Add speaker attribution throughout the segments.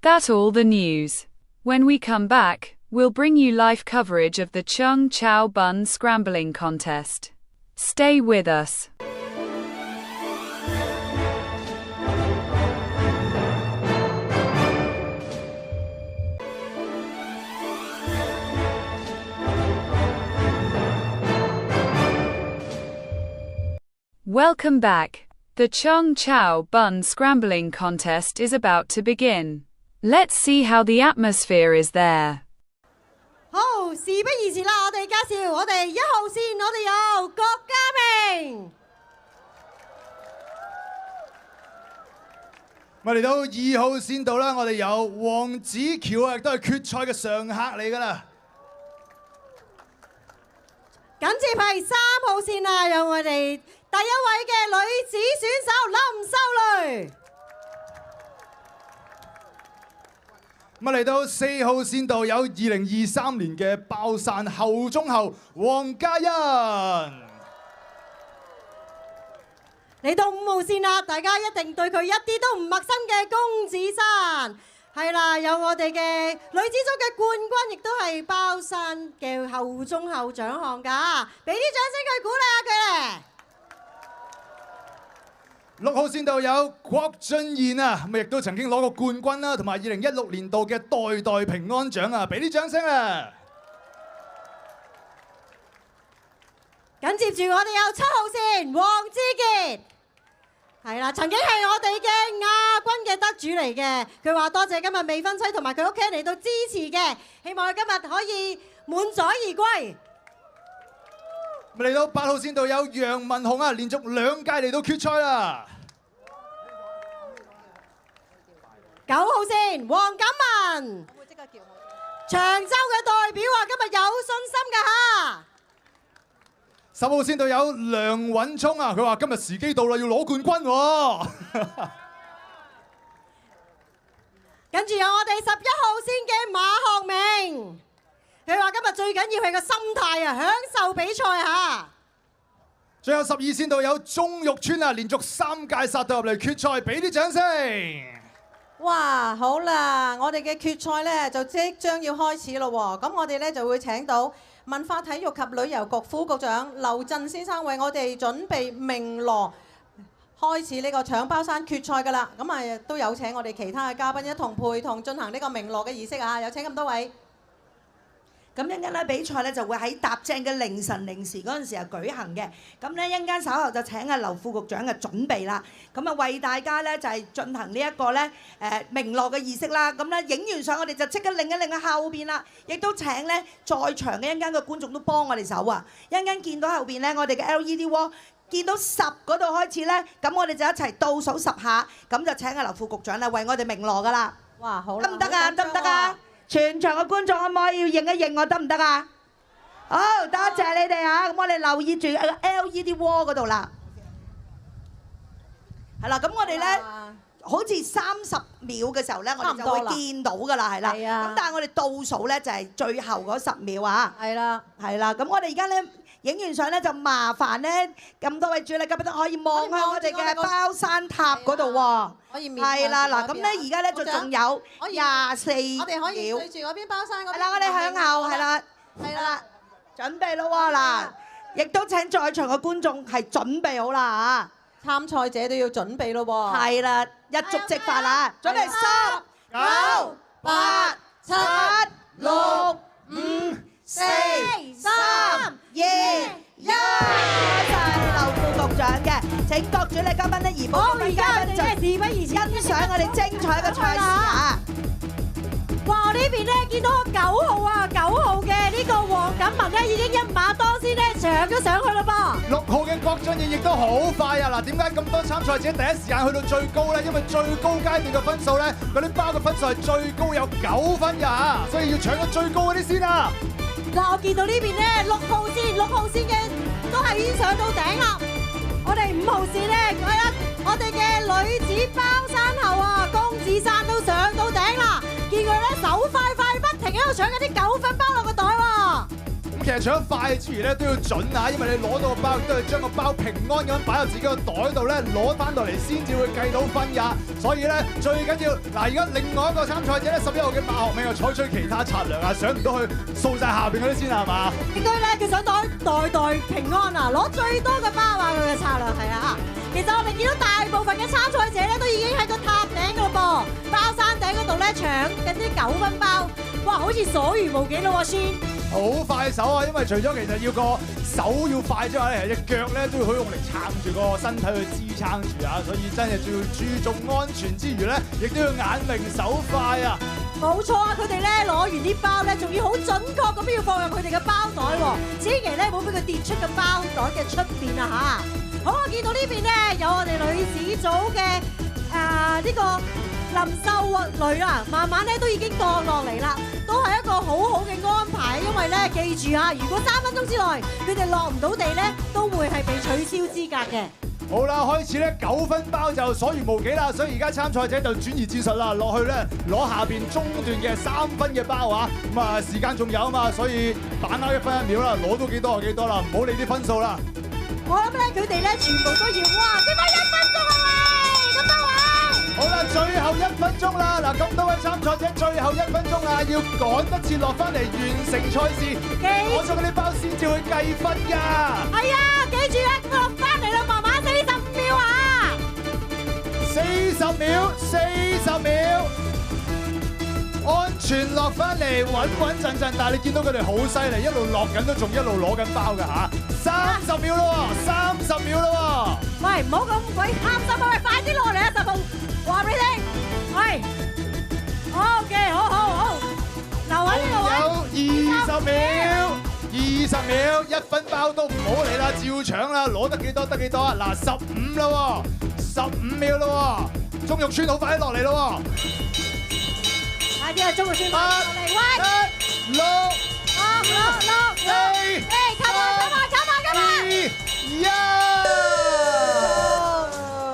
Speaker 1: That's all the news. When we come back, we'll bring you live coverage of the Chung Chow Bun Scrambling Contest. Stay with us. Welcome back. The Chung Chow Bun Scrambling Contest is about to begin. Let's see how the atmosphere is there.
Speaker 2: 好，事不宜遲啦，我哋介紹我哋1號線，我哋有郭家明。
Speaker 3: 我嚟到2號線度啦，我哋有黃子喬啊，亦都係決賽嘅常客嚟㗎啦。
Speaker 2: 緊接係3號線啦，有我哋第一位嘅女子選手林秀蕾。
Speaker 3: 咁嚟到4號線度有2023年嘅爆傘後中後黃嘉欣。
Speaker 2: 嚟到5號線啦，大家一定對佢一啲都唔陌生嘅公子珊。係啦，有我哋嘅女子組嘅冠軍，亦都係包山嘅後中後獎項㗎，俾啲掌聲佢鼓勵下佢咧。
Speaker 3: 6號線度有郭俊賢啊，咁亦都曾經攞過冠軍啦，同埋2016年度嘅代代平安獎啊，俾啲掌聲啊！
Speaker 2: 緊接住我哋有7號線黃之傑。係啦，曾經係我哋嘅亞軍嘅得主嚟嘅。佢話多謝今日未婚妻同埋佢屋企人嚟到支持嘅，希望佢今日可以滿載而歸。
Speaker 3: 嚟到8號線度有楊文雄啊，連續2屆嚟到決賽啦。
Speaker 2: 9號線黃錦文，長洲嘅代表話今日有信心㗎嚇。
Speaker 3: 10號線度有梁允聰啊，佢話今日時機到啦，要攞冠軍喎。
Speaker 2: 跟住有我哋11號線嘅馬學明，佢話今日最緊要係個心態啊，享受比賽嚇。
Speaker 3: 最後12線度有鐘玉川啊，連續3屆殺到入嚟決賽，俾啲掌聲。
Speaker 4: 哇，好啦，我哋嘅決賽呢就即將要開始咯喎，咁我哋呢就會請到文化體育及旅遊局副局長劉震先生為我哋準備鳴鑼開始呢個搶包山決賽㗎啦，咁啊都有請我哋其他嘅嘉賓一同陪同進行呢個鳴鑼嘅儀式啊，有請咁多位。
Speaker 5: 咁一陣間咧比賽咧就會喺踏正嘅凌晨零時嗰陣時候舉行嘅，咁咧一陣間稍後就請阿劉副局長嘅準備啦，咁啊為大家咧就係進行呢一個咧鳴鑼嘅儀式啦，咁咧影完相我哋就即刻擰一擰喺後邊啦，亦都請咧在場嘅一陣間嘅觀眾都幫我哋手啊，一陣間見到後邊咧我哋嘅 LED wall 見到10嗰度開始咧，咁我哋就一齊倒數10下，咁就請阿劉副局長啦為我哋鳴鑼噶啦。
Speaker 4: 哇，好
Speaker 5: 得唔得啊？得唔得啊？全場嘅觀眾可唔可以要認一認我得唔得啊？好，多謝你哋啊！咁我哋留意住 LED wall 嗰度啦。係啦，咁我哋咧好似30秒嘅時候咧，我哋就會見到㗎啦，係啦。咁但係我哋倒數咧就係最後嗰10秒啊。
Speaker 4: 係啦，
Speaker 5: 係啦。咁我哋而家咧影完相咧就麻煩咧咁多位主禮嘉賓可以望向我哋嘅包山塔嗰度喎。
Speaker 4: 可以面
Speaker 5: 係啦，嗱咁咧而家咧就仲有24秒。
Speaker 4: 我哋可以對住嗰邊包山嗰邊。
Speaker 5: 係啦，我哋向後係啦，係啦，準備咯喎嗱，亦都請在場嘅觀眾係準備好啦
Speaker 4: 嚇，參賽者都要準備咯喎。
Speaker 5: 係啦，一觸即發啦，準備10、9、8、7、6、5、4、3、2、1，多謝劉副局長嘅。請各主禮嘉賓咧，而部分嘉賓就
Speaker 2: 事不宜遲，
Speaker 5: 欣賞我哋精彩嘅賽事啊！
Speaker 2: 哇！我呢邊咧見到9號啊，9號嘅呢個黃錦文咧已經一馬當先咧搶咗上去啦噃。
Speaker 3: 6號嘅郭俊賢亦都好快啊！嗱，點解咁多參賽者第一時間去到最高咧？因為最高階段嘅分數咧，嗰啲包嘅分數係最高有9分㗎，所以要搶咗最高嗰啲先啊！
Speaker 2: 嗱，我見到呢邊咧6號線嘅都係已經上到頂啦。我哋5號線咧，我哋嘅女子包山後啊，公子珊都上到頂啦。見佢咧手快不停喺度搶緊啲9分包落個袋喎。
Speaker 3: 其實除咗快之餘咧，都要準啊，因為你攞到個包都係將個包平安咁擺入自己個袋度咧，攞翻到嚟先至會計到分㗎。所以咧最緊要嗱，而家另外一個參賽者咧11號嘅馬學明又採取其他策略啊，上唔到去掃晒下邊嗰啲先係嘛？
Speaker 2: 應該咧佢想袋平安啊，攞最多嘅包啊！佢嘅策略係啊。其實我哋見到大部分嘅參賽者咧都已經喺個塔頂嗰度噃，包山頂嗰度咧搶緊啲9分包，哇！好似所餘無幾咯喎，孫。
Speaker 3: 好快手啊！因為除咗其實要個手要快之外咧，隻腳咧都要好用力撐住個身體去支撐住啊！所以真係要注重安全之餘咧，亦都要眼明手快啊！
Speaker 2: 冇錯啊！佢哋咧攞完啲包咧，仲要好準確咁要放入佢哋嘅包袋喎，千祈咧唔好俾佢跌出個包袋嘅出邊啊嚇！好，我見到呢邊咧有我哋女子組嘅呢個林秀女啦，慢慢咧都已經降落嚟啦，都係一個好好嘅安排，因為咧記住啊，如果3分鐘之內佢哋落唔到地咧，都會係被取消資格嘅。
Speaker 3: 好啦，開始咧9分包就所餘無幾啦，所以而家參賽者就轉移戰術啦，落去咧攞下邊中段嘅3分嘅包啊！咁啊時間仲有啊嘛，所以把握1分1秒啦，攞到幾多就幾多啦，唔好理啲分數啦。
Speaker 2: 我諗咧佢哋咧全部都要，哇！剩翻1分鐘啊喂，咁多位。
Speaker 3: 好啦，最後1分鐘啦，嗱咁多位參賽者最後1分鐘啦，要趕得切落翻嚟完成賽事，攞咗嗰啲包先至會計分㗎。
Speaker 2: 係啊，記住啊，落翻嚟啦，慢慢45秒啊
Speaker 3: ！40秒，40秒，安全落翻嚟，穩穩陣陣。但係你見到佢哋好犀利，一路落緊都仲一路攞緊包㗎嚇。30秒咯喎，30秒咯喎。
Speaker 2: 喂，唔好咁鬼貪心啊！喂，快啲落嚟啊！10步，話俾你聽。喂，OK，好，留喺呢個位。
Speaker 3: 有20秒，20秒，1分包都唔好嚟啦，照搶啦，攞得幾多得幾多啊！嗱，15啦喎，15秒啦喎，鐘玉川好快啲落嚟咯喎。
Speaker 2: 快啲啊！鐘玉川落嚟，喂！7、6、5、4、
Speaker 3: 3、2、1，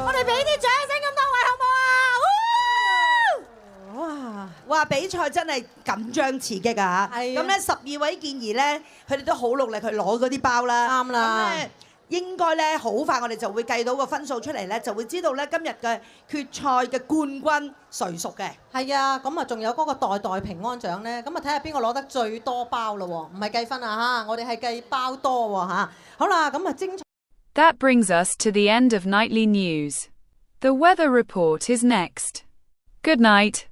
Speaker 2: 我哋俾啲掌聲咁多位好唔好啊？
Speaker 5: 哇！比賽真係緊張刺激啊嚇！咁咧12位健兒咧，佢哋都好努力去攞嗰啲包啦。
Speaker 2: 啱啦。
Speaker 5: 應該咧好快，我哋就會計到個分數出嚟咧，就會知道咧今日嘅決賽嘅冠軍誰屬嘅。
Speaker 4: 係啊，咁啊仲有嗰個代平安獎咧，咁啊睇下邊個攞得最多包咯喎，唔係計分啊嚇，我哋係計包多喎嚇。好啦，咁啊精彩。
Speaker 1: That brings us to the end of nightly news. The weather report is next. Good night.